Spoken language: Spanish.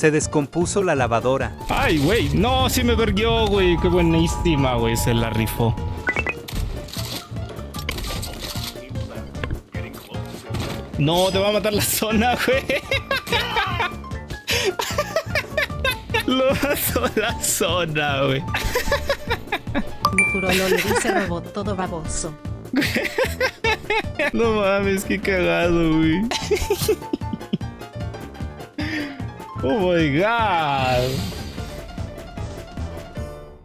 Se descompuso la lavadora. Ay, güey. No, sí me verguió, güey. Qué buenísima, güey. Se la rifó. No, te va a matar la zona, güey. Lo mató la zona, güey. Mukurolo le dice robot todo baboso. No mames, qué cagado, güey. Oh my god.